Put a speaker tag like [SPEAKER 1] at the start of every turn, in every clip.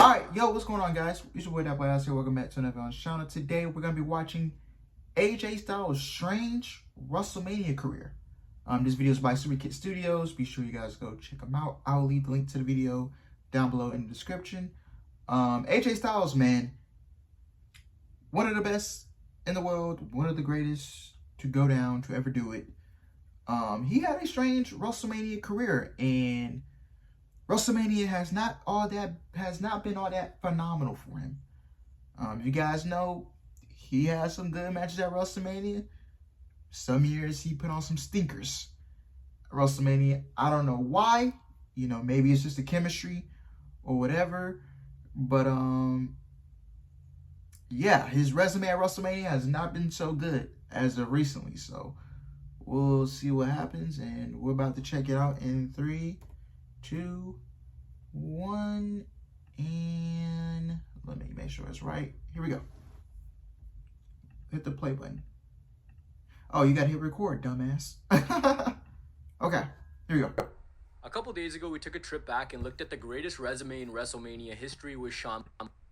[SPEAKER 1] Alright, yo, what's going on, guys? It's your boy Thatboyalex here. Welcome back to another on channel. Today, we're going to be watching AJ Styles' strange Wrestlemania career. This video is by Super Kid Studios. Be sure you guys go check them out. I'll leave the link to the video down below in the description. AJ Styles, man, one of the best in the world, one of the greatest to go down, to ever do it. He had a strange Wrestlemania career, and WrestleMania has not been all that phenomenal for him. You guys know he has some good matches at WrestleMania. Some years he put on some stinkers at WrestleMania. I don't know why. You know, maybe it's just the chemistry or whatever. But yeah, his resume at WrestleMania has not been so good as of recently. So we'll see what happens, and we're about to check it out in 3, 2, 1, and let me make sure it's right. Here we go. Hit the play button. Oh, you gotta hit record, dumbass. Okay, here we go.
[SPEAKER 2] A couple days ago, we took a trip back and looked at the greatest resume in WrestleMania history with Shawn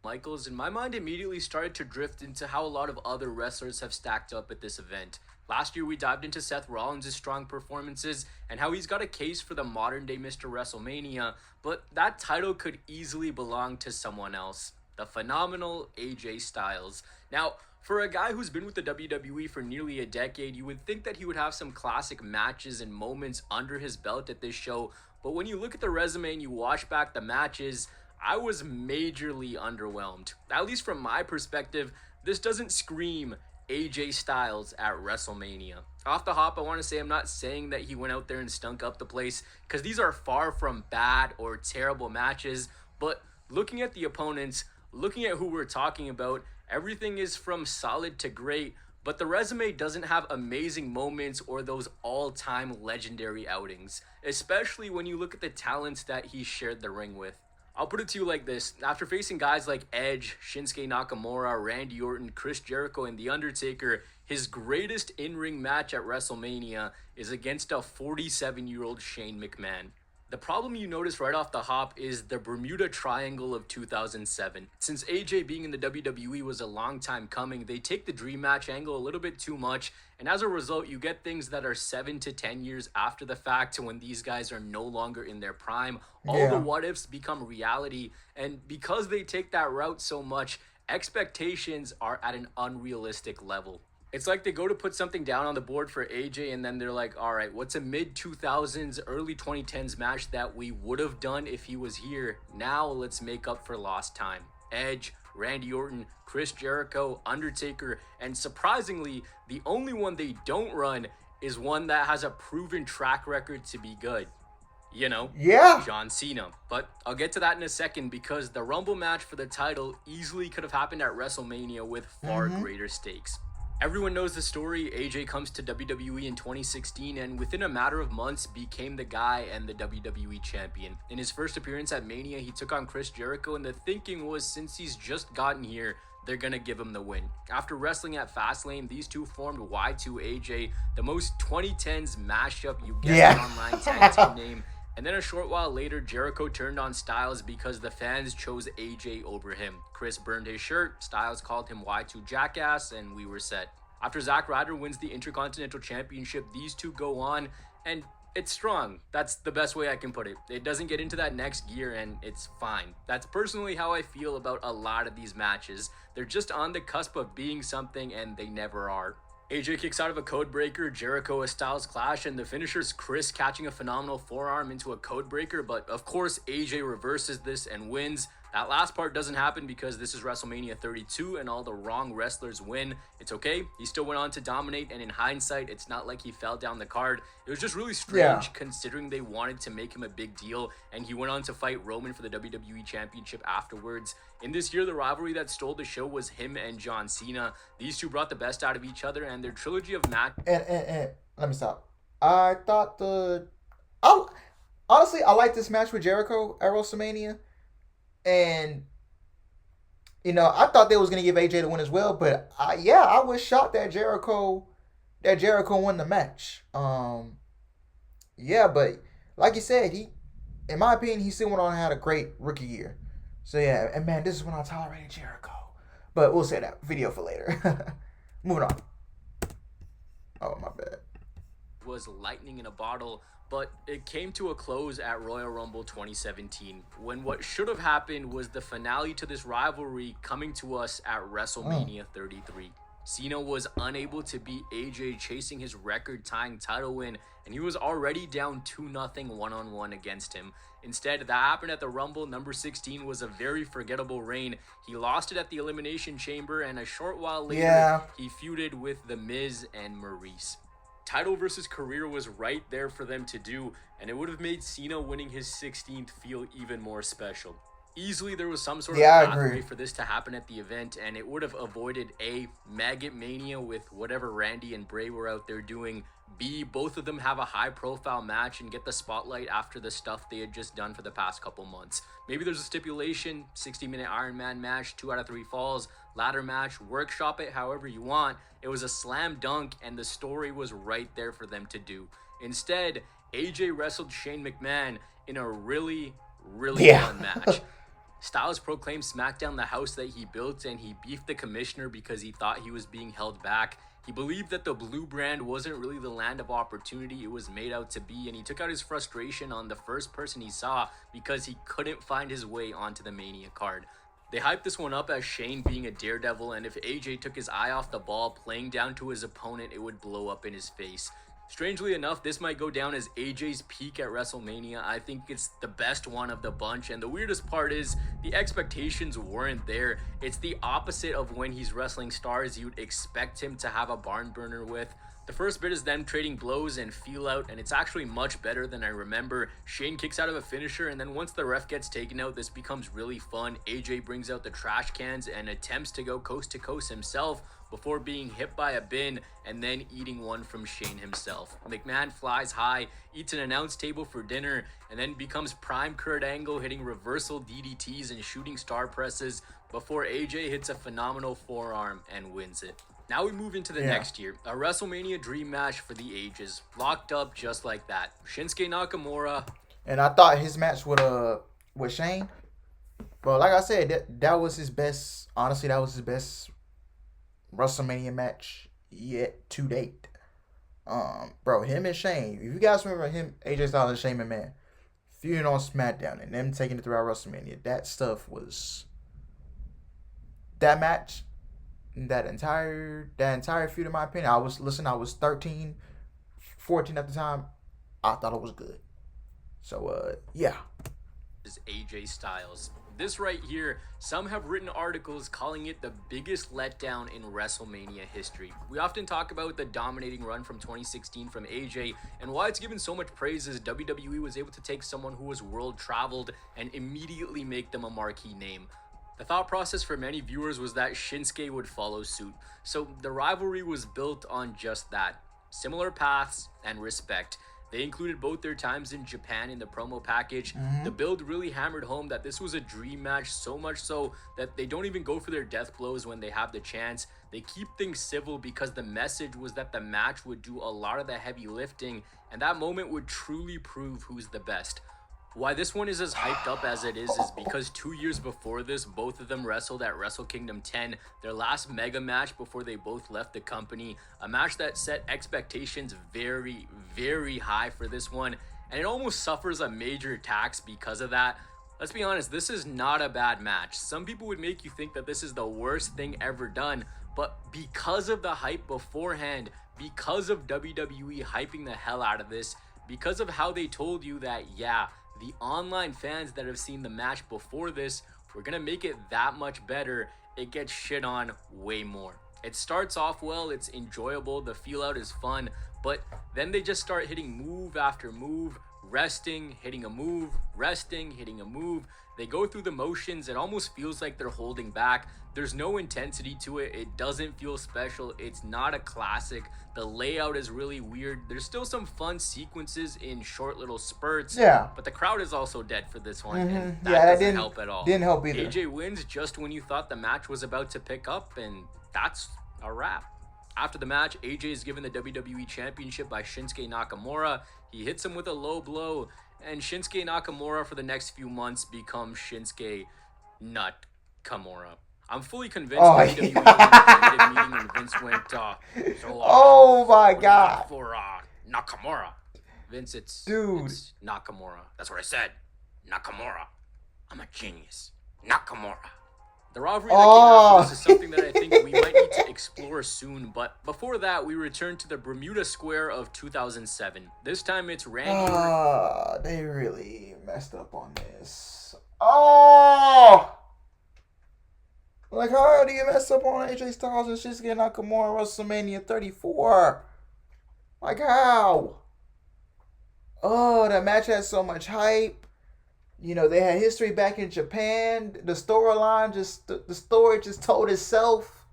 [SPEAKER 2] Michaels, and my mind immediately started to drift into how a lot of other wrestlers have stacked up at this event. Last year, we dived into Seth Rollins' strong performances and how he's got a case for the modern-day Mr. WrestleMania, but that title could easily belong to someone else, the phenomenal AJ Styles. Now, for a guy who's been with the WWE for nearly a decade, you would think that he would have some classic matches and moments under his belt at this show, but when you look at the resume and you watch back the matches, I was majorly underwhelmed. At least from my perspective, this doesn't scream AJ Styles at WrestleMania. Off the hop, I want to say I'm not saying that he went out there and stunk up the place, because these are far from bad or terrible matches, but looking at the opponents, looking at who we're talking about, everything is from solid to great, but the resume doesn't have amazing moments or those all-time legendary outings, especially when you look at the talents that he shared the ring with. I'll put it to you like this. After facing guys like Edge, Shinsuke Nakamura, Randy Orton, Chris Jericho, and The Undertaker, his greatest in-ring match at WrestleMania is against a 47-year-old Shane McMahon. The problem you notice right off the hop is the Bermuda Triangle of 2007. Since AJ being in the WWE was a long time coming, they take the dream match angle a little bit too much, and as a result, you get things that are 7 to 10 years after the fact, when these guys are no longer in their prime. All the what ifs become reality, and because they take that route so much, expectations are at an unrealistic level. It's like they go to put something down on the board for AJ, and then they're like, all right, what's a mid-2000s, early 2010s match that we would have done if he was here? Now let's make up for lost time. Edge, Randy Orton, Chris Jericho, Undertaker, and surprisingly, the only one they don't run is one that has a proven track record to be good. You know, John Cena. But I'll get to that in a second, because the Rumble match for the title easily could have happened at WrestleMania with far greater stakes. Everyone knows the story. AJ comes to WWE in 2016 and within a matter of months became the guy and the WWE champion. In his first appearance at Mania, he took on Chris Jericho, and the thinking was, since he's just gotten here, they're gonna give him the win. After wrestling at Fastlane, these two formed Y2AJ, the most 2010s mashup you get an online tag team name. And then a short while later, Jericho turned on Styles because the fans chose AJ over him. Chris burned his shirt, Styles called him Y2 Jackass, and we were set. After Zack Ryder wins the Intercontinental Championship, these two go on, and it's strong. That's the best way I can put it. It doesn't get into that next gear, and it's fine. That's personally how I feel about a lot of these matches. They're just on the cusp of being something, and they never are. AJ kicks out of a code breaker, Jericho a Styles clash, and the finisher's Chris catching a phenomenal forearm into a code breaker, but of course AJ reverses this and wins. That last part doesn't happen because this is WrestleMania 32 and all the wrong wrestlers win. It's okay, he still went on to dominate, and in hindsight, it's not like he fell down the card. It was just really strange considering they wanted to make him a big deal, and he went on to fight Roman for the WWE Championship afterwards. In this year, the rivalry that stole the show was him and John Cena. These two brought the best out of each other, and their trilogy of matches.
[SPEAKER 1] And let me stop. I thought honestly, I like this match with Jericho at WrestleMania. And, you know, I thought they was going to give AJ the win as well. But, I was shocked that Jericho won the match. Yeah, but like you said, in my opinion, he still went on and had a great rookie year. So yeah, and man, this is when I tolerated Jericho. But we'll say that video for later. Moving on. Oh my bad.
[SPEAKER 2] Was lightning in a bottle, but it came to a close at Royal Rumble 2017 when what should have happened was the finale to this rivalry coming to us at WrestleMania 33. Cena was unable to beat AJ, chasing his record-tying title win, and he was already down 2-0 one-on-one against him. Instead, that happened at the Rumble. Number 16 was a very forgettable reign. He lost it at the Elimination Chamber, and a short while later, he feuded with The Miz and Maurice. Title versus career was right there for them to do, and it would have made Cena winning his 16th feel even more special. Easily, there was some sort of pathway for this to happen at the event, and it would have avoided A, Maggot Mania with whatever Randy and Bray were out there doing, B, both of them have a high-profile match and get the spotlight after the stuff they had just done for the past couple months. Maybe there's a stipulation, 60-minute Iron Man match, 2 out of 3 falls, ladder match, workshop it however you want. It was a slam dunk, and the story was right there for them to do. Instead, AJ wrestled Shane McMahon in a really fun match. Styles proclaimed SmackDown the house that he built, and he beefed the commissioner because he thought he was being held back. He believed that the blue brand wasn't really the land of opportunity it was made out to be, and he took out his frustration on the first person he saw because he couldn't find his way onto the Mania card. They hyped this one up as Shane being a daredevil, and if AJ took his eye off the ball playing down to his opponent, it would blow up in his face. Strangely enough, this might go down as AJ's peak at WrestleMania. I think it's the best one of the bunch, and the weirdest part is the expectations weren't there. It's the opposite of when he's wrestling stars you'd expect him to have a barn burner with. The first bit is them trading blows and feel out, and it's actually much better than I remember. Shane kicks out of a finisher, and then once the ref gets taken out, this becomes really fun. AJ brings out the trash cans and attempts to go coast to coast himself before being hit by a bin and then eating one from Shane himself. McMahon flies high, eats an announce table for dinner, and then becomes prime Kurt Angle, hitting reversal DDTs and shooting star presses before AJ hits a phenomenal forearm and wins it. Now we move into the next year, a WrestleMania dream match for the ages, locked up just like that. Shinsuke Nakamura.
[SPEAKER 1] And I thought his match with Shane, bro, like I said, that was his best. Honestly, that was his best WrestleMania match yet to date. Bro, him and Shane. If you guys remember him, AJ Styles and Shane McMahon feuding on SmackDown and them taking it throughout WrestleMania, that stuff was that match. That entire feud, in my opinion, I was 13, 14 at the time. I thought it was good. So, yeah.
[SPEAKER 2] Is AJ Styles. This right here, some have written articles calling it the biggest letdown in WrestleMania history. We often talk about the dominating run from 2016 from AJ, and why it's given so much praise is WWE was able to take someone who was world traveled and immediately make them a marquee name. The thought process for many viewers was that Shinsuke would follow suit, so the rivalry was built on just that. Similar paths and respect. They included both their times in Japan in the promo package. The build really hammered home that this was a dream match, so much so that they don't even go for their death blows when they have the chance. They keep things civil because the message was that the match would do a lot of the heavy lifting, and that moment would truly prove who's the best. Why this one is as hyped up as it is because 2 years before this, both of them wrestled at Wrestle Kingdom 10, their last mega match before they both left the company, a match that set expectations very, very high for this one, and it almost suffers a major tax because of that. Let's be honest, this is not a bad match. Some people would make you think that this is the worst thing ever done, but because of the hype beforehand, because of WWE hyping the hell out of this, because of how they told you that, yeah, the online fans that have seen the match before this, we're gonna make it that much better, it gets shit on way more. It starts off well, it's enjoyable, the feel out is fun, but then they just start hitting move after move, resting, hitting a move, resting, hitting a move. They go through the motions, it almost feels like they're holding back. There's no intensity to it, it doesn't feel special, it's not a classic. The layout is really weird. There's still some fun sequences in short little spurts, but the crowd is also dead for this one, and that doesn't help at all.
[SPEAKER 1] Didn't help either.
[SPEAKER 2] AJ wins just when you thought the match was about to pick up, and that's a wrap. After the match, AJ is given the WWE Championship by Shinsuke Nakamura. He hits him with a low blow, and Shinsuke Nakamura for the next few months becomes Shinsuke Nakamura. I'm fully convinced
[SPEAKER 1] Oh,
[SPEAKER 2] WWE was in a creative meeting and Vince went,
[SPEAKER 1] oh my
[SPEAKER 2] what do you got
[SPEAKER 1] God,
[SPEAKER 2] for Nakamura? Vince,
[SPEAKER 1] dude.
[SPEAKER 2] it's Nakamura. That's what I said. Nakamura. I'm a genius. Nakamura. The rivalry that came after this is something that I think we might need to explore soon, but before that, we return to the Bermuda Square of 2007. This time it's Randy.
[SPEAKER 1] They really messed up on this. Oh! Like, how do you mess up on AJ Styles and Shinsuke Nakamura WrestleMania 34? Like, how? Oh, that match had so much hype. You know, they had history back in Japan. The storyline the story just told itself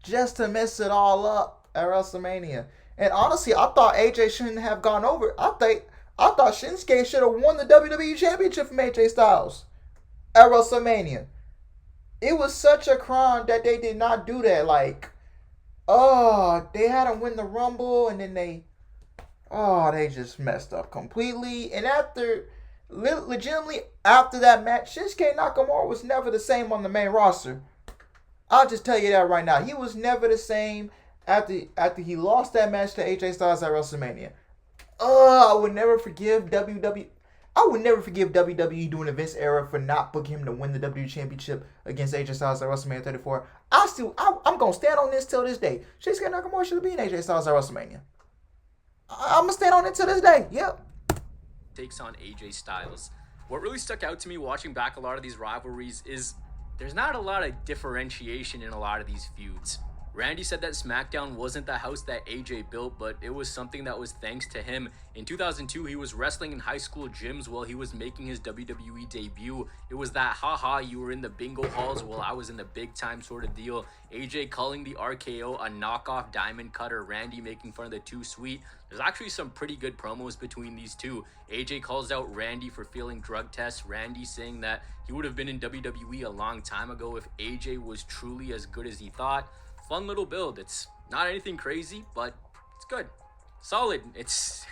[SPEAKER 1] just to mess it all up at WrestleMania. And honestly, I thought AJ shouldn't have gone over. I thought Shinsuke should have won the WWE Championship from AJ Styles at WrestleMania. It was such a crime that they did not do that. Like, oh, they had him win the Rumble, and then they just messed up completely. And legitimately, after that match, Shinsuke Nakamura was never the same on the main roster. I'll just tell you that right now. He was never the same after he lost that match to AJ Styles at WrestleMania. I would never forgive WWE. I would never forgive WWE during the Vince era for not booking him to win the WWE Championship against AJ Styles at WrestleMania 34. I'm gonna stand on this till this day. Shinsuke Nakamura should have been AJ Styles at WrestleMania. I'm gonna stand on it till this day. Yep.
[SPEAKER 2] Takes on AJ Styles. What really stuck out to me watching back a lot of these rivalries is there's not a lot of differentiation in a lot of these feuds. Randy said that SmackDown wasn't the house that AJ built, but it was something that was thanks to him. In 2002, he was wrestling in high school gyms while he was making his WWE debut. It was that haha, you were in the bingo halls while I was in the big time sort of deal. AJ calling the RKO a knockoff diamond cutter, Randy making fun of the Too Sweet. There's actually some pretty good promos between these two. AJ calls out Randy for failing drug tests, Randy saying that he would have been in WWE a long time ago if AJ was truly as good as he thought. Fun little build. It's not anything crazy, but it's good. Solid. It's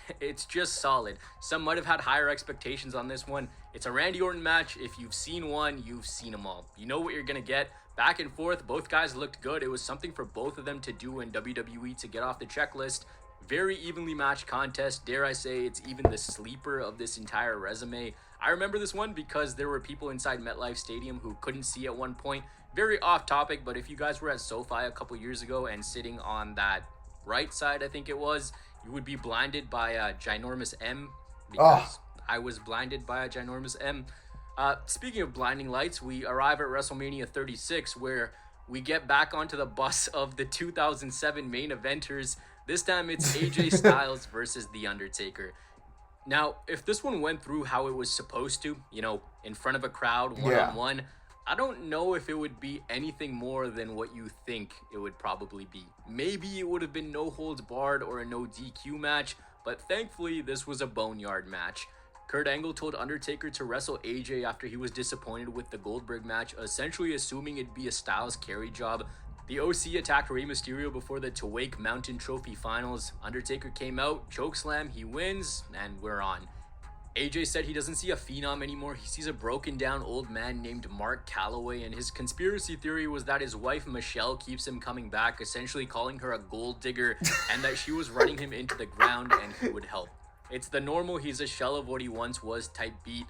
[SPEAKER 2] just solid. Some might have had higher expectations on this one. It's a Randy Orton match. If you've seen one, you've seen them all. You know what you're going to get. Back and forth, both guys looked good. It was something for both of them to do in WWE to get off the checklist. Very evenly matched contest. Dare I say it's even the sleeper of this entire resume. I remember this one because there were people inside MetLife Stadium who couldn't see at one point. Very off topic, but if you guys were at SoFi a couple years ago and sitting on that right side, I think it was, you would be blinded by a ginormous M because I was blinded by a ginormous M. Speaking of blinding lights, we arrive at WrestleMania 36 where we get back onto the bus of the 2007 main eventers. This time it's AJ Styles versus The Undertaker. Now, if this one went through how it was supposed to, you know, in front of a crowd, one-on-one, I don't know if it would be anything more than what you think it would probably be. Maybe it would have been no holds barred or a no DQ match, but thankfully this was a boneyard match. Kurt Angle told Undertaker to wrestle AJ after he was disappointed with the Goldberg match, essentially assuming it'd be a Styles carry job. The OC attacked Rey Mysterio before the Tawake Mountain Trophy finals. Undertaker came out, chokeslam, he wins, and we're on. AJ said he doesn't see a phenom anymore. He sees a broken down old man named Mark Calloway, and his conspiracy theory was that his wife Michelle keeps him coming back, essentially calling her a gold digger, and that she was running him into the ground and he would help. It's the normal he's a shell of what he once was type beat.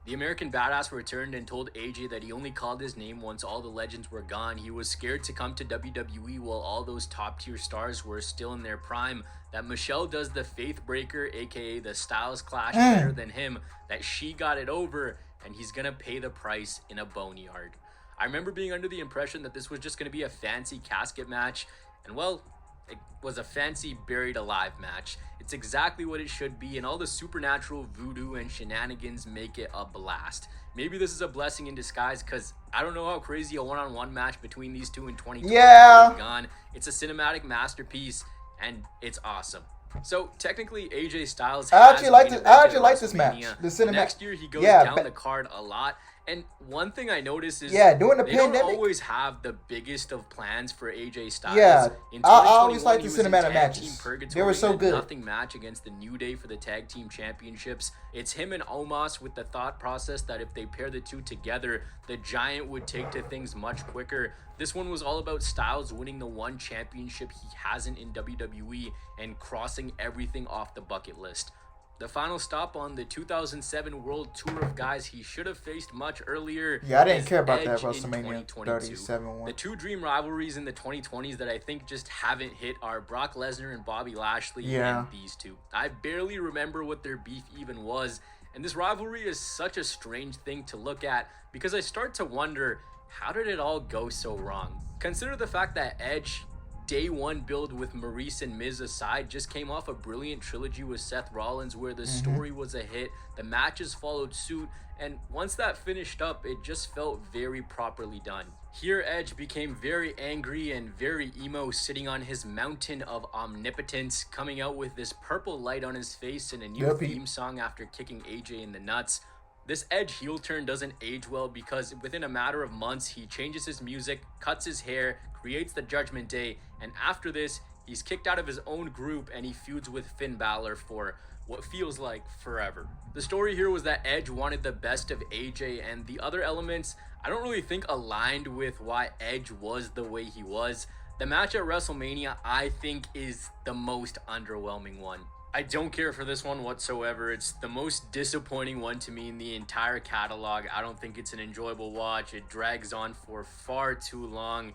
[SPEAKER 2] The American Badass returned and told AJ that he only called his name once all the legends were gone. He was scared to come to WWE while all those top tier stars were still in their prime. That Michelle does the Faith Breaker, aka the Styles Clash, better than him. That she got it over and he's gonna pay the price in a boneyard. I remember being under the impression that this was just gonna be a fancy casket match, and well, it was a fancy buried alive match. It's exactly what it should be, and all the supernatural voodoo and shenanigans make it a blast. Maybe this is a blessing in disguise, because I don't know how crazy a one-on-one match between these two in 2020 has gone. It's a cinematic masterpiece, and it's awesome. So technically, AJ Styles. I actually like this match. The cinematic.
[SPEAKER 1] Next
[SPEAKER 2] year he goes down the card a lot, And one thing I noticed is
[SPEAKER 1] Yeah, during the
[SPEAKER 2] they don't
[SPEAKER 1] pandemic.
[SPEAKER 2] always have the biggest of plans for AJ Styles.
[SPEAKER 1] Yeah,
[SPEAKER 2] In
[SPEAKER 1] I always
[SPEAKER 2] 2021,
[SPEAKER 1] liked
[SPEAKER 2] he
[SPEAKER 1] the
[SPEAKER 2] was in
[SPEAKER 1] cinematic
[SPEAKER 2] Tag Team
[SPEAKER 1] matches. They were
[SPEAKER 2] Purgatory in
[SPEAKER 1] so
[SPEAKER 2] a
[SPEAKER 1] good.
[SPEAKER 2] nothing match against the New Day for the Tag Team Championships. It's him and Omos with the thought process that if they pair the two together, the Giant would take to things much quicker. This one was all about Styles winning the one championship he hasn't in WWE and crossing everything off the bucket list. The final stop on the 2007 World Tour of guys he should have faced much earlier
[SPEAKER 1] Yeah, I didn't
[SPEAKER 2] is
[SPEAKER 1] care about
[SPEAKER 2] Edge
[SPEAKER 1] that
[SPEAKER 2] in
[SPEAKER 1] WrestleMania
[SPEAKER 2] 2022.
[SPEAKER 1] 37 one.
[SPEAKER 2] The two dream rivalries in the 2020s that I think just haven't hit are Brock Lesnar and Bobby Lashley and these two. I barely remember what their beef even was, and this rivalry is such a strange thing to look at because I start to wonder, how did it all go so wrong? Consider the fact that Edge, day one build with Maurice and Miz aside, just came off a brilliant trilogy with Seth Rollins where the story was a hit, the matches followed suit, and once that finished up, it just felt very properly done. Here, Edge became very angry and very emo, sitting on his mountain of omnipotence, coming out with this purple light on his face and a new theme song after kicking AJ in the nuts. This Edge heel turn doesn't age well because within a matter of months, he changes his music, cuts his hair, creates the Judgment Day, and after this, he's kicked out of his own group and he feuds with Finn Balor for what feels like forever. The story here was that Edge wanted the best of AJ, and the other elements I don't really think aligned with why Edge was the way he was. The match at WrestleMania, I think, is the most underwhelming one. I don't care for this one whatsoever. It's the most disappointing one to me in the entire catalog. I don't think it's an enjoyable watch. It drags on for far too long,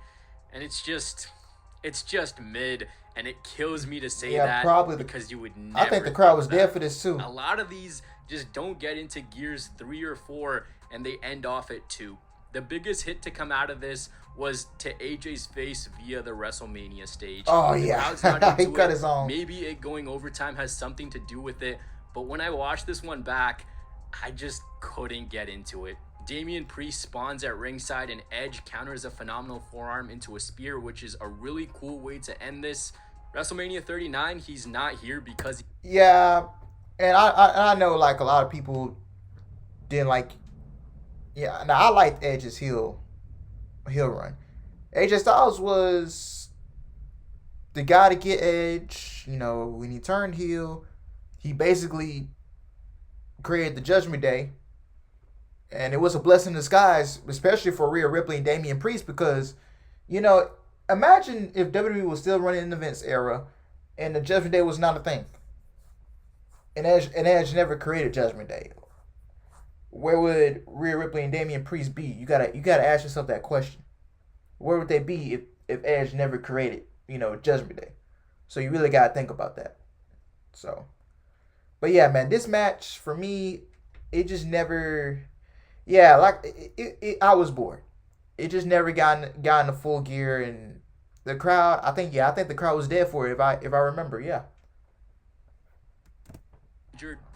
[SPEAKER 2] and it's just mid, and it kills me to say that
[SPEAKER 1] probably
[SPEAKER 2] because you would never.
[SPEAKER 1] I think the crowd was there for this too.
[SPEAKER 2] A lot of these just don't get into gears 3 or 4, and they end off at 2. The biggest hit to come out of this was to AJ's face via the WrestleMania stage.
[SPEAKER 1] Oh
[SPEAKER 2] The
[SPEAKER 1] yeah,
[SPEAKER 2] crowd's not
[SPEAKER 1] he
[SPEAKER 2] into
[SPEAKER 1] cut
[SPEAKER 2] it.
[SPEAKER 1] his own.
[SPEAKER 2] Maybe it going overtime has something to do with it, but when I watched this one back, I just couldn't get into it. Damian Priest spawns at ringside and Edge counters a phenomenal forearm into a spear, which is a really cool way to end this. WrestleMania 39, he's not here because...
[SPEAKER 1] Yeah, and I know like a lot of people didn't like... Yeah, now I liked Edge's heel run. AJ Styles was the guy to get Edge. You know, when he turned heel, he basically created the Judgment Day. And it was a blessing in disguise, especially for Rhea Ripley and Damian Priest, because, you know, imagine if WWE was still running in the Vince era and the Judgment Day was not a thing. And Edge never created Judgment Day. Where would Rhea Ripley and Damian Priest be? You gotta ask yourself that question. Where would they be if Edge never created, you know, Judgment Day? So you really gotta think about that. So, but yeah, man, this match for me, it just never. Yeah, like I was bored. It just never got in the full gear, and the crowd. I think the crowd was there for it. If I remember, yeah.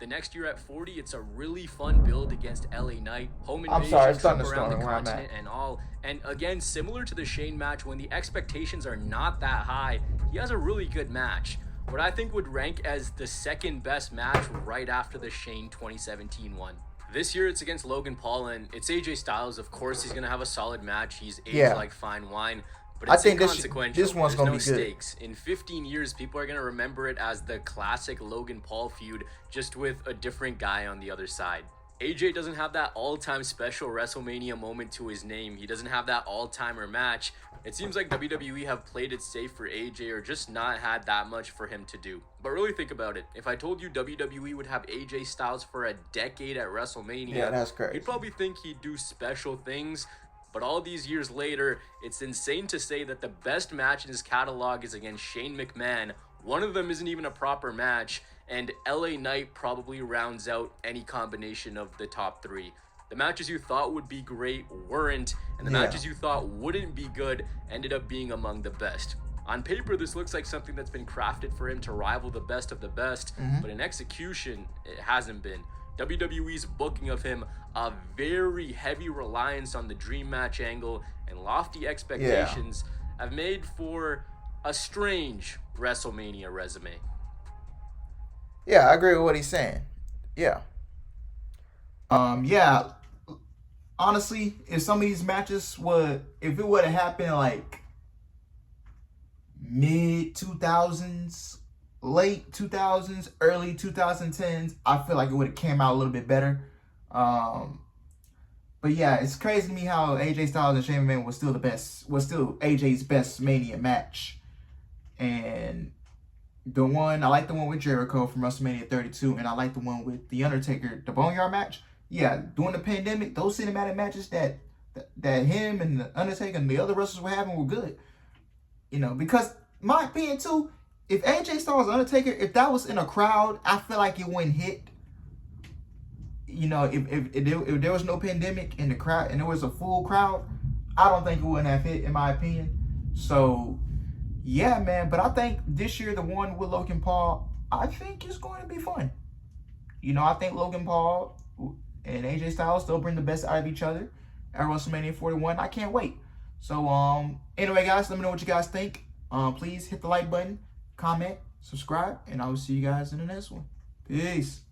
[SPEAKER 2] The next year at 40, it's a really fun build against LA Knight, home invasion,
[SPEAKER 1] I'm sorry, it's
[SPEAKER 2] trip around the
[SPEAKER 1] thunderstorming where I'm at.
[SPEAKER 2] continent and all. And again, similar to the Shane match, when the expectations are not that high, he has a really good match. What I think would rank as the second best match right after the Shane 2017 one. This year it's against Logan Paul, and it's AJ Styles. Of course, he's going to have a solid match. He's aged like fine wine. But it's
[SPEAKER 1] I think
[SPEAKER 2] inconsequential.
[SPEAKER 1] this one's
[SPEAKER 2] There's
[SPEAKER 1] gonna
[SPEAKER 2] no
[SPEAKER 1] be good.
[SPEAKER 2] stakes. In 15 years, people are going to remember it as the classic Logan Paul feud, just with a different guy on the other side. AJ doesn't have that all-time special WrestleMania moment to his name. He doesn't have that all-timer match. It seems like WWE have played it safe for AJ or just not had that much for him to do. But really think about it. If I told you WWE would have AJ Styles for a decade at WrestleMania,
[SPEAKER 1] Yeah, that's crazy.
[SPEAKER 2] you'd probably think he'd do special things. But all these years later, it's insane to say that the best match in his catalog is against Shane McMahon. One of them isn't even a proper match, and LA Knight probably rounds out any combination of the top 3. The matches you thought would be great weren't, and the matches you thought wouldn't be good ended up being among the best. On paper, this looks like something that's been crafted for him to rival the best of the best, but in execution, it hasn't been. WWE's booking of him, a very heavy reliance on the dream match angle and lofty expectations have made for a strange WrestleMania resume.
[SPEAKER 1] Yeah, I agree with what he's saying. Yeah. Yeah. honestly, if some of these matches if it would have happened like mid 2000s, late 2000s, early 2010s, I feel like it would have came out a little bit better. But yeah, it's crazy to me how AJ Styles and Shane McMahon was still AJ's best Mania match. And I like the one with Jericho from WrestleMania 32, and I like the one with The Undertaker, the Boneyard match. Yeah, during the pandemic, those cinematic matches that him and The Undertaker and the other wrestlers were having were good. Because my opinion too, if AJ Styles and Undertaker, if that was in a crowd, I feel like it wouldn't hit. If there was no pandemic in the crowd and there was a full crowd, I don't think it wouldn't have hit, in my opinion. So yeah, man. But I think this year, the one with Logan Paul, I think is going to be fun. I think Logan Paul and AJ Styles, they'll bring the best out of each other at WrestleMania 41. I can't wait. So anyway, guys, let me know what you guys think. Please hit the like button, comment, subscribe, and I will see you guys in the next one. Peace.